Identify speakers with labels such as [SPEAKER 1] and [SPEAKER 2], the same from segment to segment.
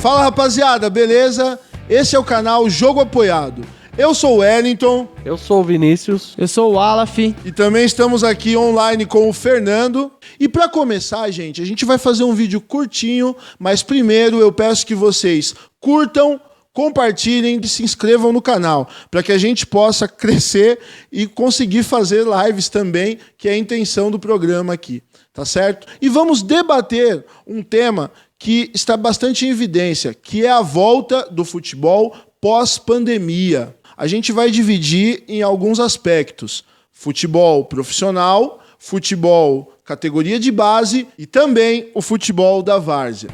[SPEAKER 1] Fala rapaziada, beleza? Esse é o canal Jogo Apoiado. Eu sou o Wellington.
[SPEAKER 2] Eu sou o Vinícius.
[SPEAKER 3] Eu sou o Alaf.
[SPEAKER 1] E também estamos aqui online com o Fernando. E para começar, gente, a gente vai fazer um vídeo curtinho, mas primeiro eu peço que vocês curtam, compartilhem e se inscrevam no canal, para que a gente possa crescer e conseguir fazer lives também, que é a intenção do programa aqui, tá certo? E vamos debater um tema que está bastante em evidência, que é a volta do futebol pós-pandemia. A gente vai dividir em alguns aspectos: futebol profissional, futebol categoria de base e também o futebol da várzea.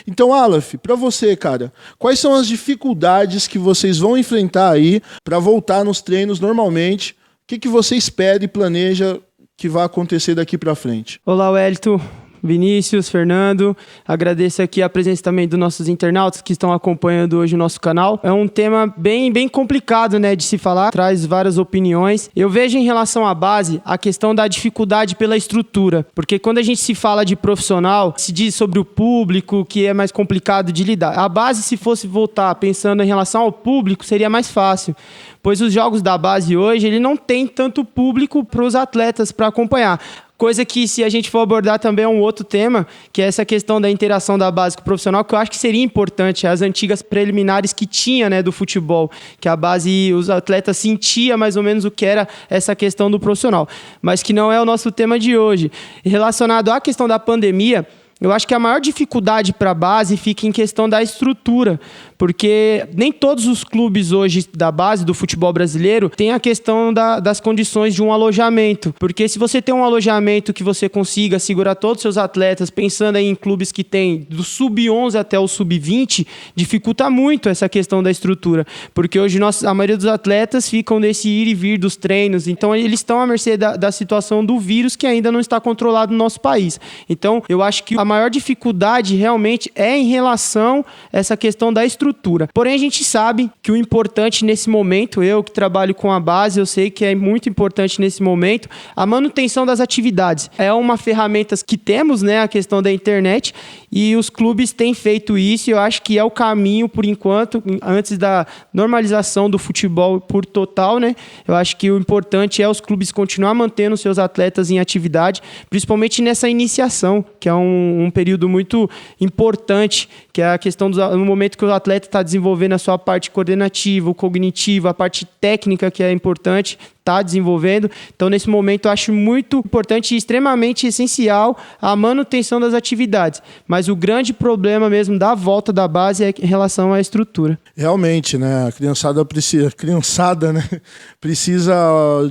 [SPEAKER 1] Então, Alaf, para você, cara, quais são as dificuldades que vocês vão enfrentar aí para voltar nos treinos normalmente? O que você espera e planeja que vai acontecer daqui para frente?
[SPEAKER 3] Olá, Wellington, Vinícius, Fernando. Agradeço aqui a presença também dos nossos internautas que estão acompanhando hoje o nosso canal. É um tema bem complicado, né, de se falar, traz várias opiniões. Eu vejo em relação à base a questão da dificuldade pela estrutura, porque quando a gente se fala de profissional, se diz sobre o público que é mais complicado de lidar. A base, se fosse voltar pensando em relação ao público, seria mais fácil, pois os jogos da base hoje, ele não tem tanto público para os atletas para acompanhar. Coisa que, se a gente for abordar também, é um outro tema, que é essa questão da interação da base com o profissional, que eu acho que seria importante, as antigas preliminares que tinha, né, do futebol, que a base, os atletas sentiam mais ou menos o que era essa questão do profissional, mas que não é o nosso tema de hoje. Relacionado à questão da pandemia, eu acho que a maior dificuldade para a base fica em questão da estrutura, porque nem todos os clubes hoje da base do futebol brasileiro têm a questão das condições de um alojamento. Porque se você tem um alojamento que você consiga segurar todos os seus atletas, pensando aí em clubes que tem do sub-11 até o sub-20, dificulta muito essa questão da estrutura. Porque hoje a maioria dos atletas ficam nesse ir e vir dos treinos, então eles estão à mercê da situação do vírus que ainda não está controlado no nosso país. Então eu acho que a maior dificuldade realmente é em relação a essa questão da estrutura. Porém, a gente sabe que o importante nesse momento, eu que trabalho com a base, eu sei que é muito importante nesse momento a manutenção das atividades. É uma ferramenta que temos, né, a questão da internet, e os clubes têm feito isso, e eu acho que é o caminho, por enquanto, antes da normalização do futebol por total, né? Eu acho que o importante é os clubes continuar mantendo seus atletas em atividade, principalmente nessa iniciação, que é um período muito importante, que é a questão no momento que o atleta está desenvolvendo a sua parte coordenativa, o cognitivo, a parte técnica, que é importante, está desenvolvendo. Então, nesse momento, eu acho muito importante e extremamente essencial a manutenção das atividades. Mas o grande problema mesmo da volta da base é em relação à estrutura.
[SPEAKER 1] Realmente, né? A criançada precisa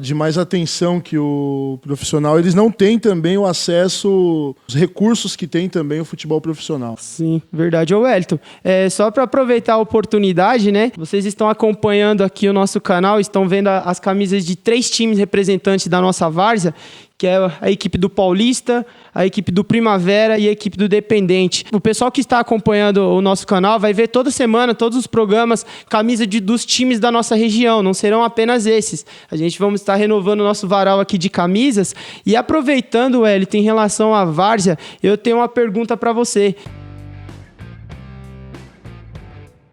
[SPEAKER 1] de mais atenção que o profissional. Eles não têm também o acesso, os recursos que tem também o futebol profissional.
[SPEAKER 3] Sim, verdade. Ô, Wellington, só para aproveitar a oportunidade, né? Vocês estão acompanhando aqui o nosso canal, estão vendo as camisas de 3 times representantes da nossa várzea, que é a equipe do Paulista, a equipe do Primavera e a equipe do Dependente. O pessoal que está acompanhando o nosso canal vai ver toda semana, todos os programas, camisa dos times da nossa região, não serão apenas esses. A gente vamos estar renovando o nosso varal aqui de camisas. E aproveitando, Wellington, em relação à várzea, eu tenho uma pergunta para você.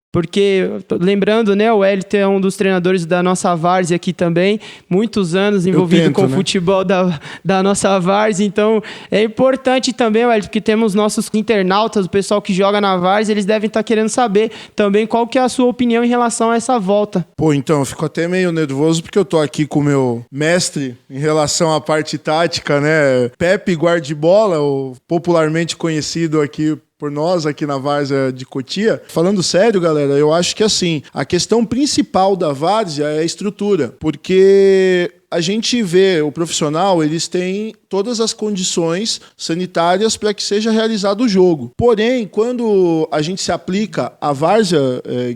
[SPEAKER 3] Porque, lembrando, né, o Wellington é um dos treinadores da nossa várzea aqui também, muitos anos envolvido com o futebol da nossa várzea, então é importante também, Wellington, porque temos nossos internautas, o pessoal que joga na várzea, eles devem estar querendo saber também qual que é a sua opinião em relação a essa volta.
[SPEAKER 1] Pô, então, eu fico até meio nervoso porque eu tô aqui com o meu mestre em relação à parte tática, né, Pepe Guardibola, o popularmente conhecido aqui por nós aqui na várzea de Cotia. Falando sério, galera, eu acho que assim, a questão principal da várzea é a estrutura, porque a gente vê o profissional, eles têm todas as condições sanitárias para que seja realizado o jogo. Porém, quando a gente se aplica a várzea,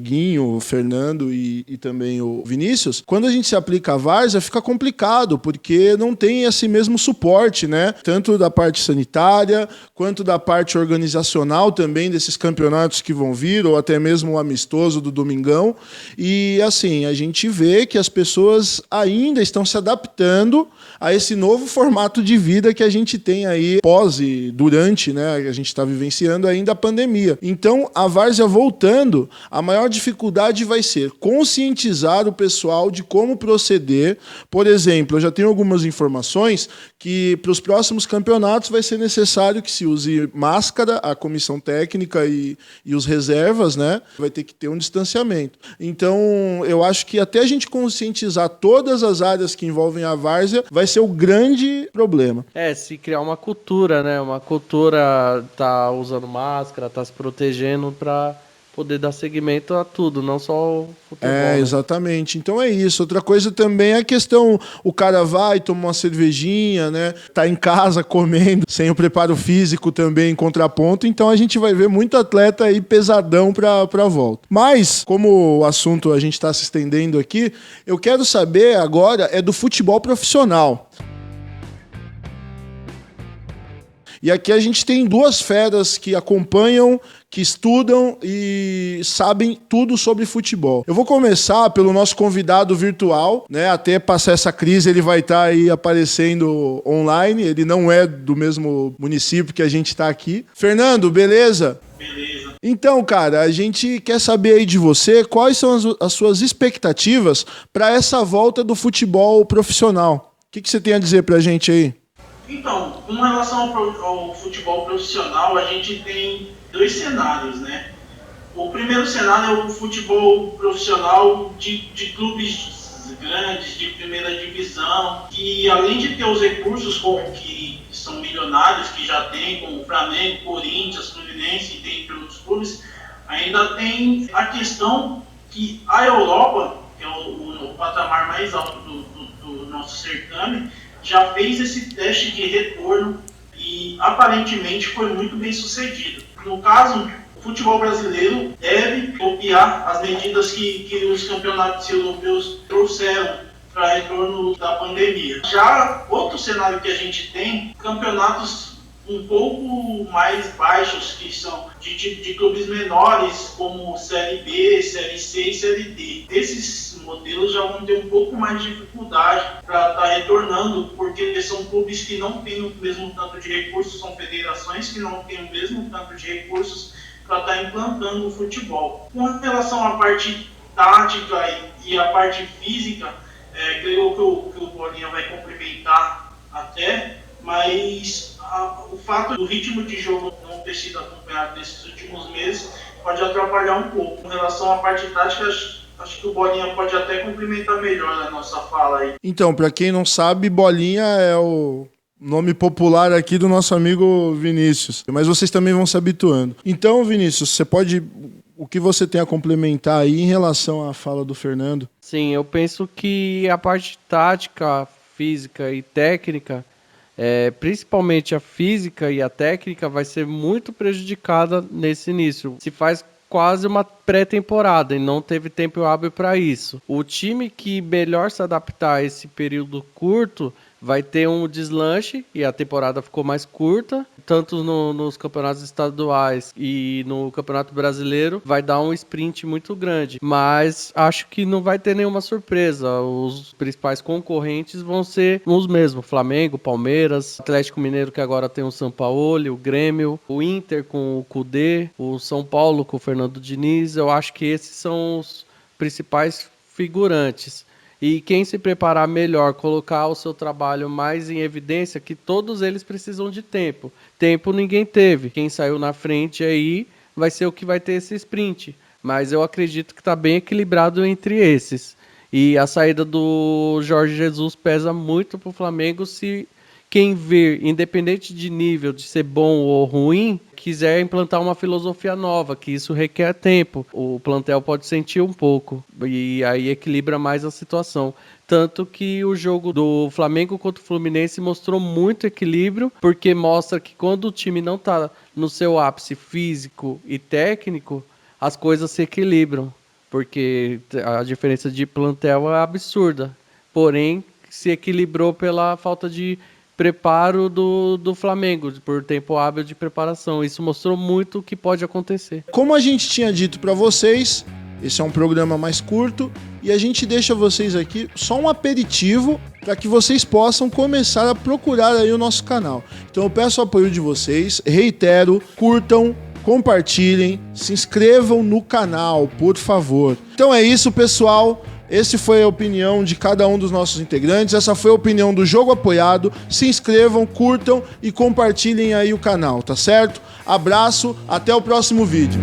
[SPEAKER 1] Guinho, Fernando e também o Vinícius, quando a gente se aplica a várzea, fica complicado, porque não tem esse mesmo suporte, né? Tanto da parte sanitária, quanto da parte organizacional também desses campeonatos que vão vir, ou até mesmo o amistoso do Domingão. E assim, a gente vê que as pessoas ainda estão se adaptando a esse novo formato de vida que a gente tem aí pós e durante, né, a gente está vivenciando ainda a pandemia. Então, a várzea voltando, a maior dificuldade vai ser conscientizar o pessoal de como proceder. Por exemplo, eu já tenho algumas informações que para os próximos campeonatos vai ser necessário que se use máscara, a comissão técnica e os reservas, né? Vai ter que ter um distanciamento. Então, eu acho que até a gente conscientizar todas as áreas que envolvem a várzea vai ser o grande problema.
[SPEAKER 2] Se criar uma cultura, né? Uma cultura tá usando máscara, tá se protegendo para poder dar seguimento a tudo, não só o futebol. Né?
[SPEAKER 1] Exatamente. Então é isso. Outra coisa também é a questão, o cara vai, toma uma cervejinha, né? Tá em casa comendo, sem o preparo físico também em contraponto, então a gente vai ver muito atleta aí pesadão pra volta. Mas, como o assunto a gente tá se estendendo aqui, eu quero saber agora é do futebol profissional. E aqui a gente tem duas feras que acompanham, que estudam e sabem tudo sobre futebol. Eu vou começar pelo nosso convidado virtual, né? Até passar essa crise, ele vai estar aí aparecendo online. Ele não é do mesmo município que a gente está aqui. Fernando, beleza?
[SPEAKER 4] Beleza.
[SPEAKER 1] Então, cara, a gente quer saber aí de você quais são as suas expectativas para essa volta do futebol profissional. O que você tem a dizer pra gente aí?
[SPEAKER 4] Então, com relação ao futebol profissional, a gente tem dois cenários, né? O primeiro cenário é o futebol profissional de clubes grandes, de primeira divisão, que além de ter os recursos que são milionários, que já tem, como o Flamengo, Corinthians, Fluminense e dentre outros clubes, ainda tem a questão que a Europa, que é o patamar mais alto do nosso certame, já fez esse teste de retorno e aparentemente foi muito bem sucedido. No caso, o futebol brasileiro deve copiar as medidas que os campeonatos europeus trouxeram para retorno da pandemia. Já outro cenário que a gente tem, campeonatos um pouco mais baixos, que são de clubes menores, como Série B, Série C e Série D. Esses modelos já vão ter um pouco mais de dificuldade para estar retornando, porque são clubes que não têm o mesmo tanto de recursos, são federações que não têm o mesmo tanto de recursos para estar implantando o futebol. Com relação à parte tática e à parte física, creio que o Bolinha vai complementar até, mas o fato do ritmo de jogo não ter sido acompanhado nesses últimos meses pode atrapalhar um pouco. Com relação à parte tática, acho que o Bolinha pode até complementar melhor a nossa fala aí.
[SPEAKER 1] Então, para quem não sabe, Bolinha é o nome popular aqui do nosso amigo Vinícius. Mas vocês também vão se habituando. Então, Vinícius, o que você tem a complementar aí em relação à fala do Fernando?
[SPEAKER 2] Sim, eu penso que a parte tática, física e técnica, principalmente a física e a técnica, vai ser muito prejudicada nesse início. Se faz quase uma pré-temporada e não teve tempo hábil para isso. O time que melhor se adaptar a esse período curto vai ter um deslanche e a temporada ficou mais curta, tanto nos campeonatos estaduais e no Campeonato Brasileiro, vai dar um sprint muito grande. Mas acho que não vai ter nenhuma surpresa. Os principais concorrentes vão ser os mesmos: Flamengo, Palmeiras, Atlético Mineiro, que agora tem o Sampaoli, o Grêmio, o Inter com o Kudê, o São Paulo com o Fernando Diniz. Eu acho que esses são os principais figurantes. E quem se preparar melhor, colocar o seu trabalho mais em evidência, que todos eles precisam de tempo. Tempo ninguém teve. Quem saiu na frente aí vai ser o que vai ter esse sprint. Mas eu acredito que está bem equilibrado entre esses. E a saída do Jorge Jesus pesa muito para o Flamengo se quem vir, independente de nível, de ser bom ou ruim, quiser implantar uma filosofia nova, que isso requer tempo. O plantel pode sentir um pouco e aí equilibra mais a situação. Tanto que o jogo do Flamengo contra o Fluminense mostrou muito equilíbrio, porque mostra que quando o time não está no seu ápice físico e técnico, as coisas se equilibram, porque a diferença de plantel é absurda. Porém, se equilibrou pela falta de preparo do Flamengo, por tempo hábil de preparação. Isso mostrou muito o que pode acontecer.
[SPEAKER 1] Como a gente tinha dito para vocês, Esse é um programa mais curto e a gente deixa vocês aqui só um aperitivo para que vocês possam começar a procurar aí o nosso canal. Então eu peço o apoio de vocês, reitero, curtam, compartilhem, se inscrevam no canal, por favor. Então é isso, pessoal. Essa foi a opinião de cada um dos nossos integrantes. Essa foi a opinião do Jogo Apoiado. Se inscrevam, curtam e compartilhem aí o canal, tá certo? Abraço, até o próximo vídeo.